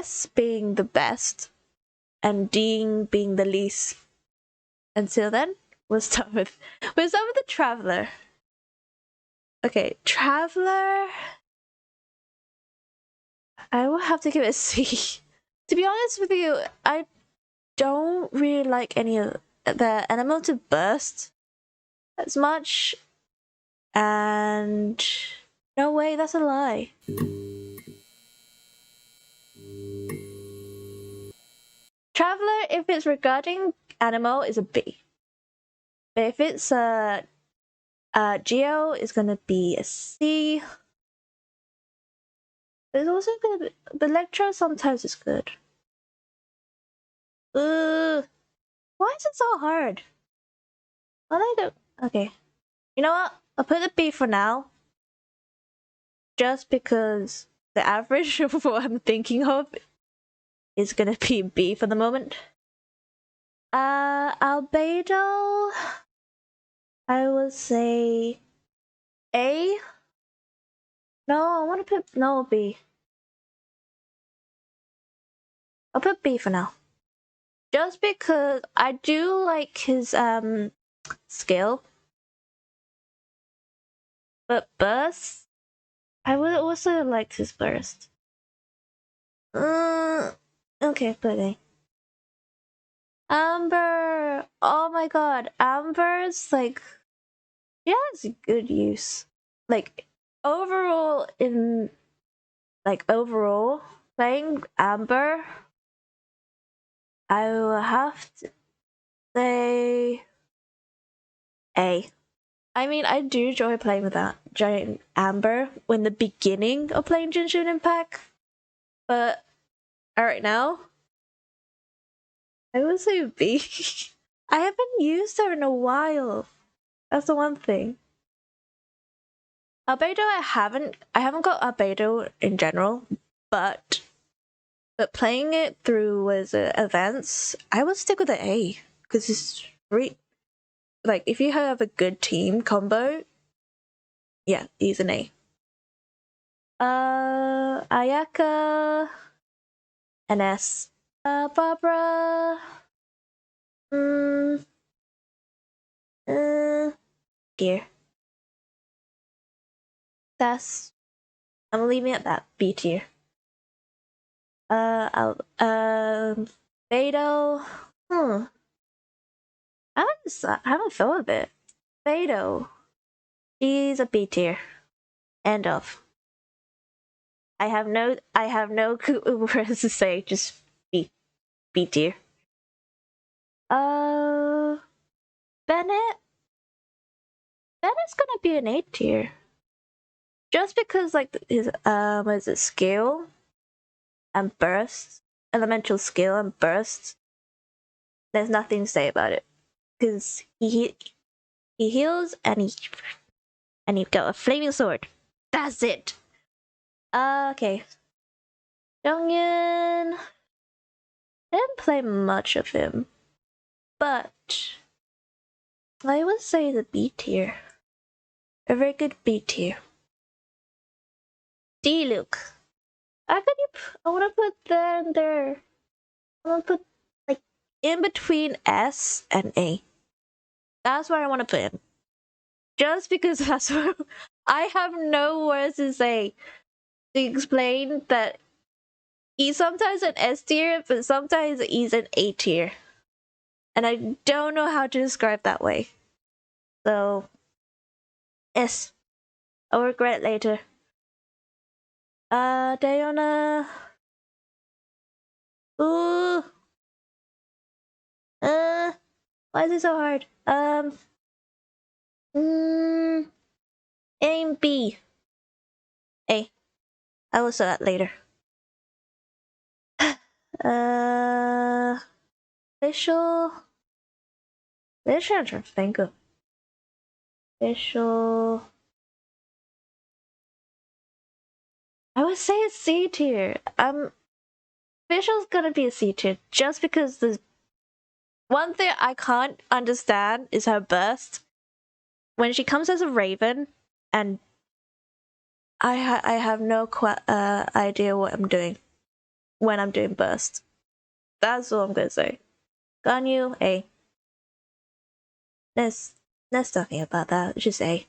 S being the best and D being the least. Until then, we'll start with the Traveler. Okay, Traveler. I will have to give it a C. To be honest with you, I don't really like any of the animated burst as much. And no way, that's a lie. Traveler, if it's regarding animal, is a B. But if it's Geo, is gonna be a C. There's also gonna be, but Electro sometimes is good. Why is it so hard? Well, I don't. Okay, you know what? I'll put a B for now. Just because the average of what I'm thinking of is gonna be B for the moment. Albedo, I would say A. No, I want to put no B. I'll put B for now. Just because I do like his skill. But burst, I would also like his burst. Okay, put A. Amber, oh my god, Amber's like, she has good use. Like overall playing Amber, I will have to say A. I mean, I do enjoy playing with that giant Amber in the beginning of playing Genshin Impact, but right now, I would say B. I haven't used her in a while. That's the one thing. Albedo, I haven't got Albedo in general, but playing it through as events, I would stick with the A because it's great. Like if you have a good team combo, yeah, he's an A. Ayaka, an S. Barbara, dear. I'm leaving it at that. B tier. Beto. I haven't thought of it. Beto. She's a B tier. End of. I have no words to say. Just B tier. Bennett. Bennett's gonna be an A tier. Just because like his is it skill and burst, elemental skill and burst. There's nothing to say about it because he heals and he got a flaming sword. That's it. Okay. Jonghyun. I didn't play much of him, but I would say the B tier. A very good B tier. D-Luke. I want to put there. I want to put like in between S and A. That's where I want to put him. Just because that's what I have no words to say to explain that he's sometimes an S tier, but sometimes he's an A tier. And I don't know how to describe that way. So, S. I'll regret it later. Diona. Ooh. Why is it so hard? Aim B. A. I will say that later. Official. I'm trying to think of. Official. I would say it's C tier. Official's gonna be a C tier just because the one thing I can't understand is her burst. When she comes as a raven, and I have no idea what I'm doing. when I'm doing burst. That's all I'm gonna say. Ganyu, A. There's nothing about that. It's just A.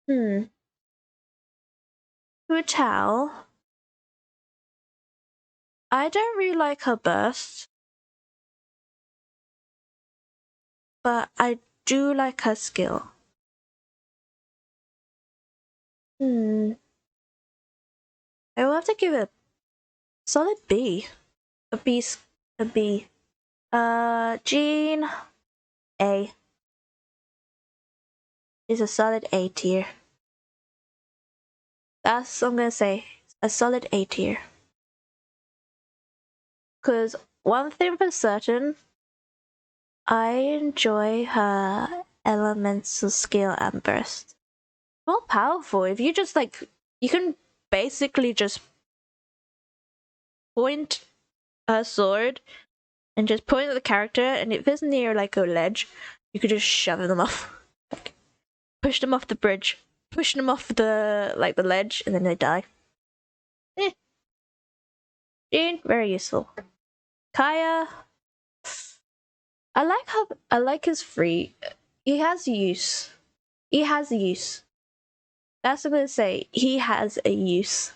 Hmm. Hu Tao. I don't really like her burst, but I do like her skill. I will have to give it a solid B. A B. A B. Jean, A. Is a solid A tier. That's what I'm gonna say. A solid A tier. Because one thing for certain, I enjoy her elemental skill and burst. More powerful. If you just like, you can basically just point a sword and just point at the character, and if it's near like a ledge, you could just shove them off. Like, push them off the bridge, push them off the the ledge, and then they die. Jean, very useful. Kaya, I like his free. He has use. He has use. That's what I'm gonna say. He has a use.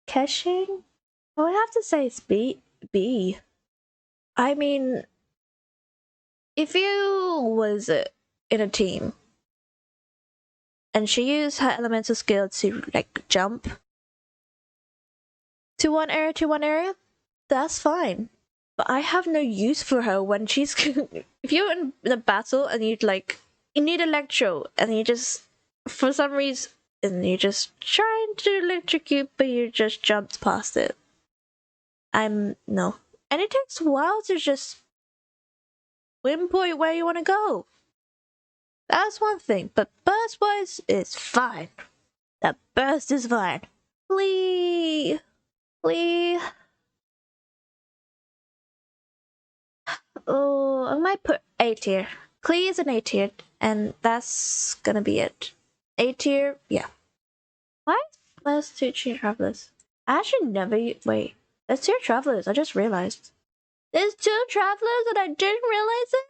Caching? I would have to say it's B. B. I mean, if you was in a team and she used her elemental skill to like jump to one area, that's fine. But I have no use for her when she's if you're in a battle and you need electro and you just for some reason and you're just trying to electrocute but you just jumped past it. No. And it takes a while to just pinpoint where you want to go. That's one thing, but burst wise is fine. That burst is fine. Lee. Oh, I might put A tier. Klee is an A tier, and that's gonna be it. A tier, yeah. Why is last two tier travelers? I actually never wait. There's two travelers. I just realized. There's two travelers, and I didn't realize it.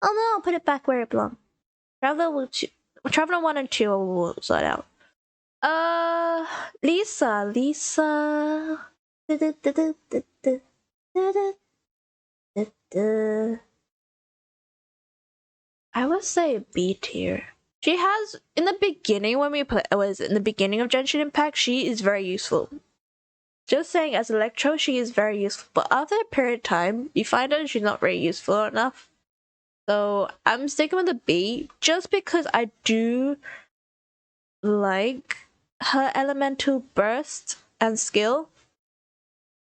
Oh no! I'll put it back where it belongs. Traveler 1 and 2 will sort out. Lisa. I would say B tier. She has in the beginning when we play was in the beginning of Genshin Impact, she is very useful. Just saying, as Electro, she is very useful. But after a period of time, you find out she's not very useful enough. So I'm sticking with the B just because I do like her elemental burst and skill.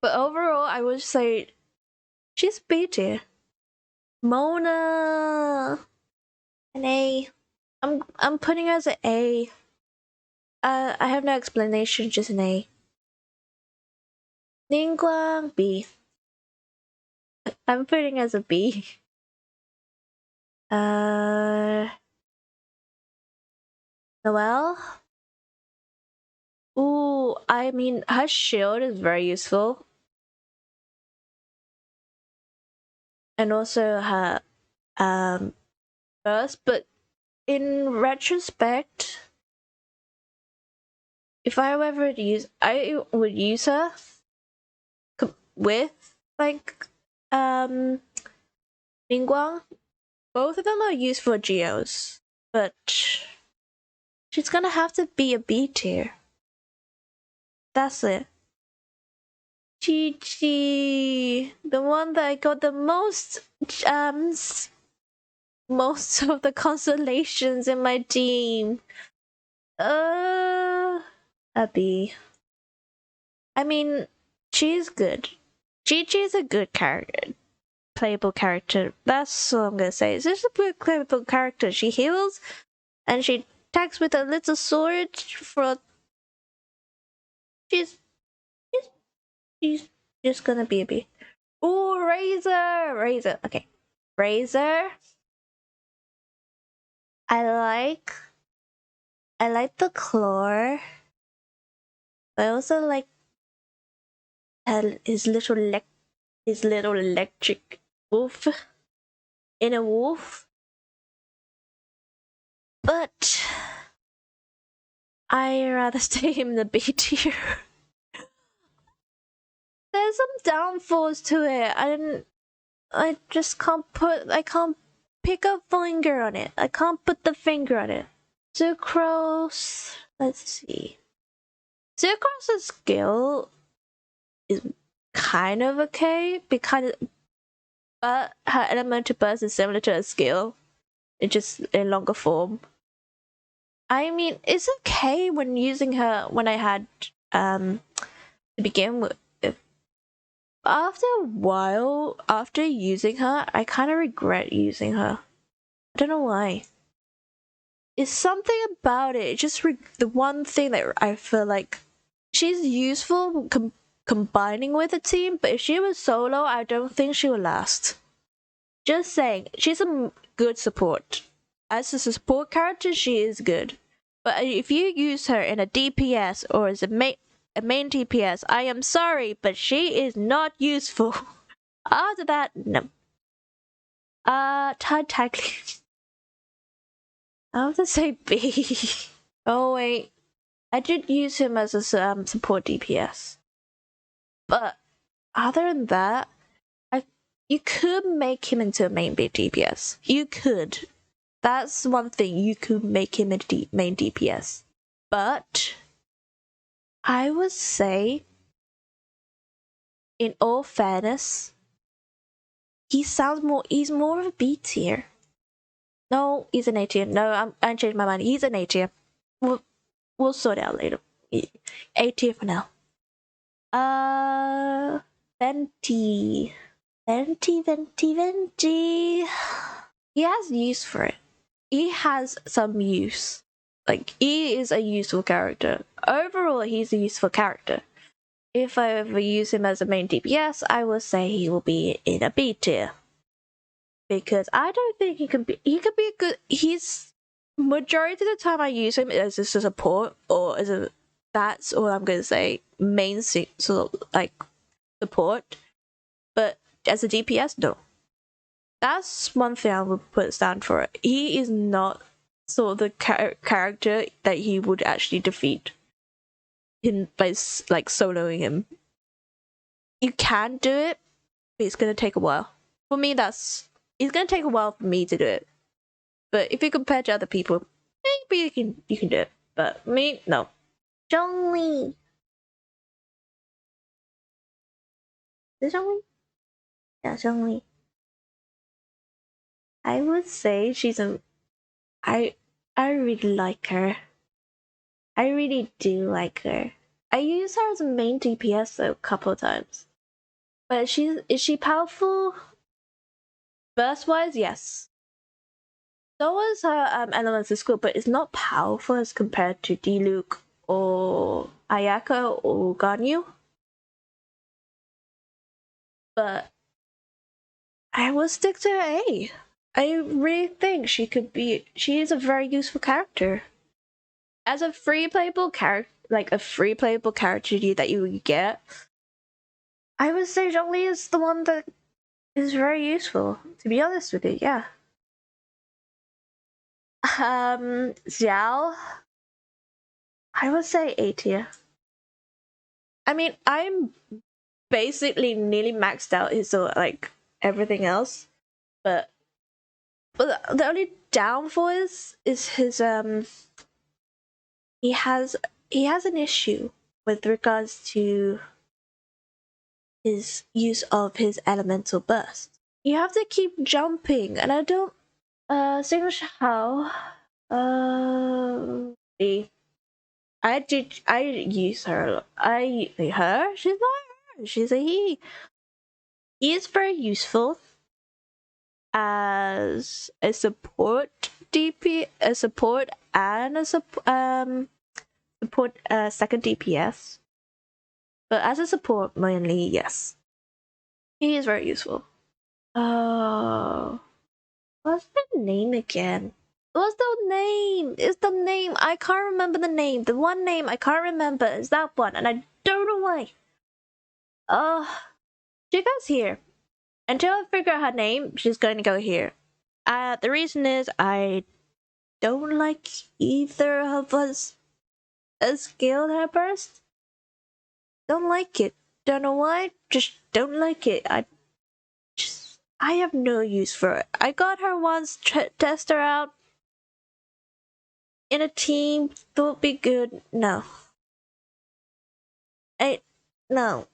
But overall, I would say she's B tier. Mona, an A. I'm putting her as an A. I have no explanation, just an A. Ningguang, B. I'm putting as a B. Noelle? Ooh, I mean, her shield is very useful. And also her burst, but in retrospect, if I were ever to use, I would use her with like Ningguang. Both of them are used for geos, but she's gonna have to be a B tier. That's it. Chi, the one that I got the most of the constellations in my team. A B. I mean, she's good. Chi is a good character, playable character. That's what I'm gonna say. She's a good playable character. She heals, and she attacks with a little sword. She's just gonna be a B. Ooh, Razor. Okay, Razor. I like the claw. I also like his little electric wolf in a wolf. But I rather stay in the B tier. There's some downfalls to it. I just can't pick a finger on it. I can't put the finger on it. Sucrose, let's see. Sucrose's skill is kind of okay but her elemental burst is similar to her skill. It's just in longer form. I mean, it's okay when using her when I had to begin with. After a while, after using her, I kind of regret using her. I don't know why. It's something about it. Just the one thing that I feel like she's useful combining with a team, but if she was solo, I don't think she would last. Just saying, she's a good support. As a support character, she is good. But if you use her in a DPS or as a main DPS, I am sorry, but she is not useful. After that, no. Technically, I have to say B. Oh wait, I did use him as a support DPS. But other than that, you could make him into a main DPS. You could. That's one thing. You could make him a main DPS. But I would say, in all fairness, he's more of a B tier. No, he's an A tier. No, I changed my mind. He's an A tier. We'll sort it out later. A tier for now. Venti. He has use for it. He has some use. Like, he is a useful character. Overall, he's a useful character. If I ever use him as a main DPS, I will say he will be in a B tier. Because I don't think he could be a good, he's, majority of the time I use him as a support, or that's all I'm going to say, main sort of, like, support. But as a DPS, no. That's one thing I would put down for it. He is not sort of the character that he would actually defeat by like soloing him. You can do it, but it's gonna take a while. For me, it's gonna take a while for me to do it. But if you compare to other people, maybe you can do it. But me, no. Zhongli. Is it Zhongli? Yeah, Zhongli. I would say she's I really like her. I really do like her. I use her as a main DPS though a couple of times. But is she powerful? Burst wise, yes. So was her elements of school, but it's not powerful as compared to Diluc or Ayaka or Ganyu. But I will stick to A. I really think she is a very useful character. As a free playable character, like a free playable character that you get, I would say Zhongli is the one that is very useful, to be honest with you, yeah. Xiao, I would say A tier. I mean, I'm basically nearly maxed out his like everything else, but the only downfall is his he has an issue with regards to his use of his elemental burst. You have to keep jumping, and I don't Singlish how I use her. She's not her. She's a he. He is very useful as a support support and a support second DPS. But as a support mainly, yes. He is very useful. What's the name again? What's the name? It's the name. I can't remember the name. The one name I can't remember is that one, and I don't know why. She goes here. Until I figure out her name, she's going to go here. The reason is I don't like either of us as skill her burst. Don't like it. Don't know why. Just don't like it. I have no use for it. I got her once, test her out in a team. Thought be good. No. No.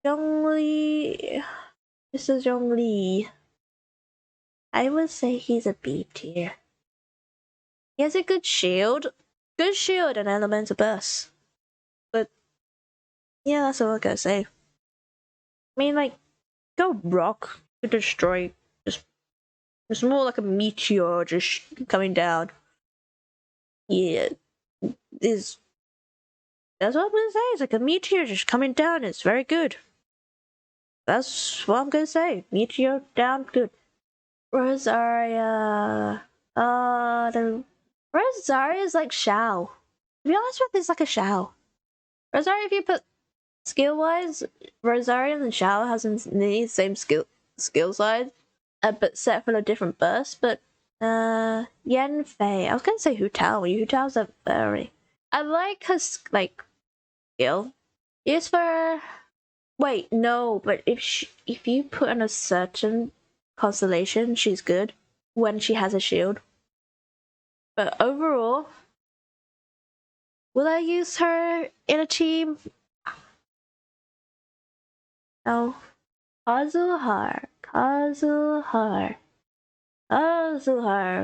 Zhongli. This is Zhongli. I would say he's a B tier. He has a good shield. Good shield and elemental burst. But yeah, that's all I gotta say. I mean, like, go rock to destroy. It's more like a meteor just coming down. Yeah, that's what I'm gonna say. It's like a meteor just coming down. It's very good. That's what I'm gonna say. Meteor down, good. Rosaria. The Rosaria is like Shao. To be honest with, it's like a Shao. Rosaria, if you put skill wise, Rosaria and Shao has the same skill side, but set for a different burst. But Yan Fei. I was gonna say Hu Tao. Hu Tao's a very. I like her like skill. Use for. Wait, no, but if you put on a certain constellation, she's good when she has a shield. But overall, will I use her in a team? No. Kazuhar,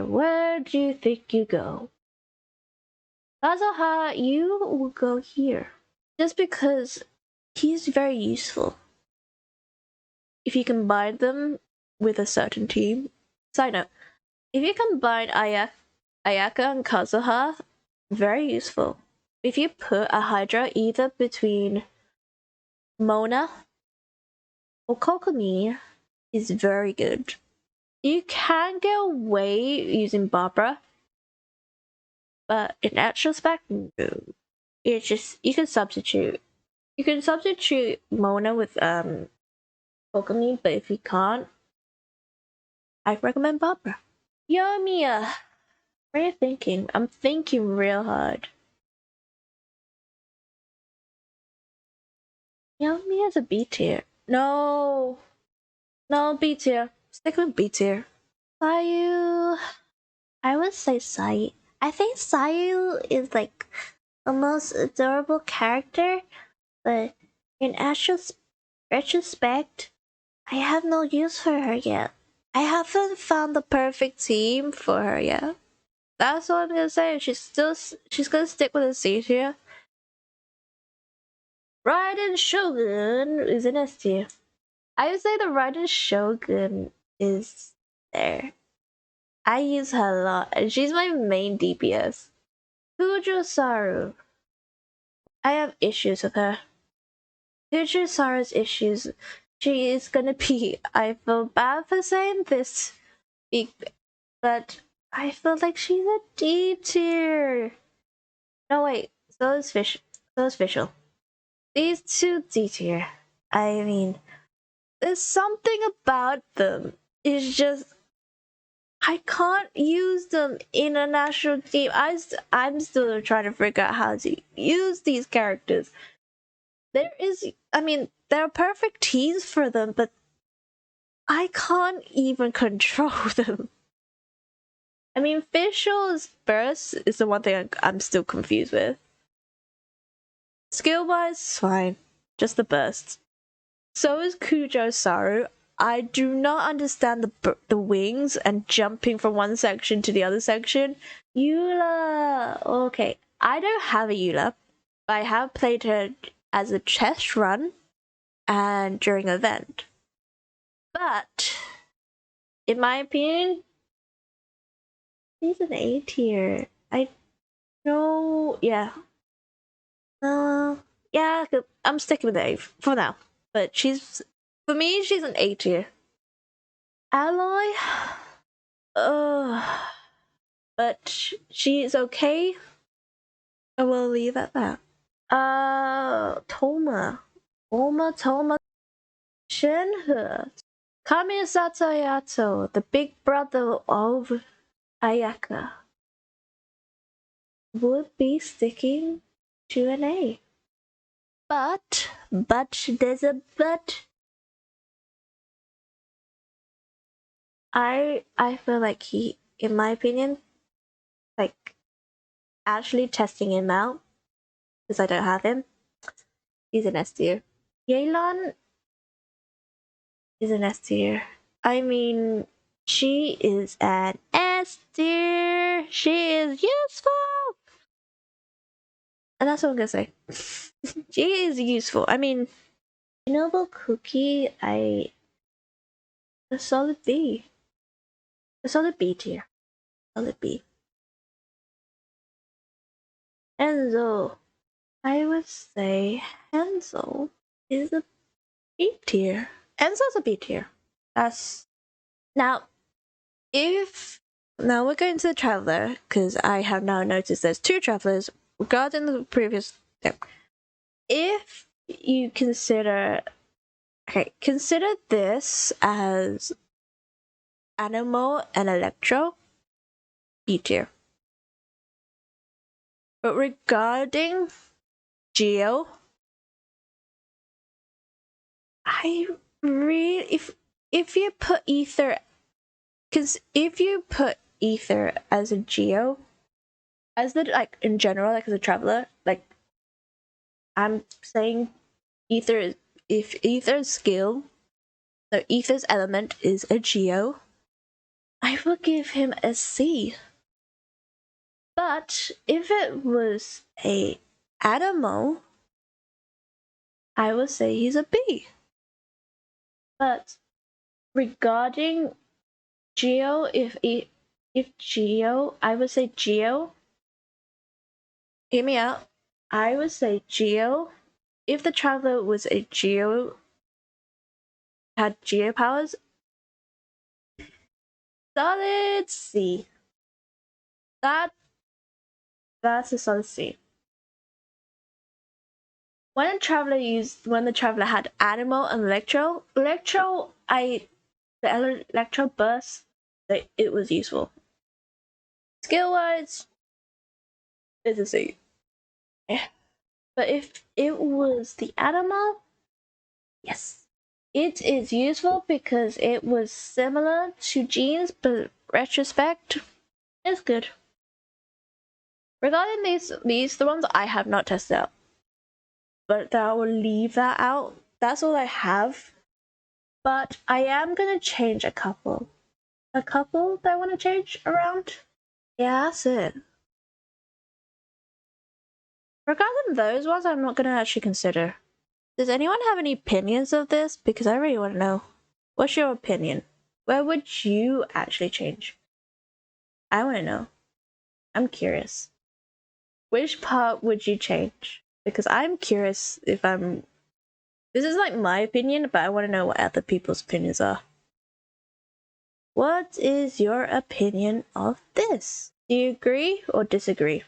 where do you think you go? Kazuhar, you will go here. Just because he's very useful. If you combine them with a certain team. Side note, if you combine Ayaka and Kazuha, very useful. If you put a Hydra either between Mona or Kokomi, is very good. You can get away using Barbara, but in retrospect, no. It's just you can substitute. You can substitute Mona with Kokomi, but if you can't, I recommend Barbara. Yo, Mia, what are you thinking? I'm thinking real hard. Yo, Mia's a B tier. No, B tier. Stick with B tier. Sayu, I would say Sayu. I think Sayu is like the most adorable character, but in actual retrospect, I have no use for her yet. I haven't found the perfect team for her yet. That's what I'm gonna say. She's gonna stick with a C tier. Ryden Shogun is an S tier. I would say the Ryden Shogun is there. I use her a lot, and she's my main DPS. Kujo Saru. I have issues with her. Kujo Saru's issues. She is gonna be. I feel bad for saying this, but I feel like she's a D tier. No wait, so is Fischl. These two D tier. I mean, there's something about them. It's just I can't use them in a national team. I'm still trying to figure out how to use these characters. There are perfect teams for them, but I can't even control them. I mean, Fischl's burst is the one thing I'm still confused with. Skill-wise, fine. Just the burst. So is Kujo Saru. I do not understand the wings and jumping from one section to the other section. Eula! Okay, I don't have a Eula, but I have played her as a test run and during an event. But, in my opinion, she's an A tier. I know, yeah. Yeah, I'm sticking with A for now. But for me, she's an A tier. Alloy? But she's okay. I will leave at that. Toma Shenhe. Kamisato Yato, the big brother of Ayaka, would be sticking to an A. But there's a but. I feel like he, in my opinion, like actually testing him out because I don't have him. He's an S tier. Yelan is an S tier. I mean, she is an S tier. She is useful. And that's what I'm gonna say. She is useful. I mean, Noble Cookie, a solid B. A solid B tier. Solid B. Enzo. I would say Hansel is a B tier. Enzo's a B tier. That's now now we're going to the traveler, because I have now noticed there's two travelers regarding the previous step. If you consider this as Animo and Electro, B tier. But regarding Geo, I really if you put Ether, because if you put Ether as a Geo, as the like in general, like as a traveler, like I'm saying, Ether is, if Ether's skill, so Ether's element is a Geo, I will give him a C. But if it was a Animo, I would say he's a B. But regarding Geo, if Geo, I would say Geo. Hear me out. I would say Geo. If the traveler was a Geo, had Geo powers, solid C. That's a solid C. When the traveler had Animal and Electro, the Electro burst, it was useful. Skill wise, it's a C. Yeah. But if it was the Animal, yes, it is useful because it was similar to Jeans, but retrospect is good. Regarding these the ones I have not tested out, but I will leave that out. That's all I have. But I am gonna change a couple that I want to change around. Yeah, that's it. Regarding those ones, I'm not gonna actually consider. Does anyone have any opinions of this? Because I really want to know. What's your opinion? Where would you actually change? I want to know. I'm curious. Which part would you change? Because I'm curious if I'm... This is like my opinion, but I want to know what other people's opinions are. What is your opinion of this? Do you agree or disagree?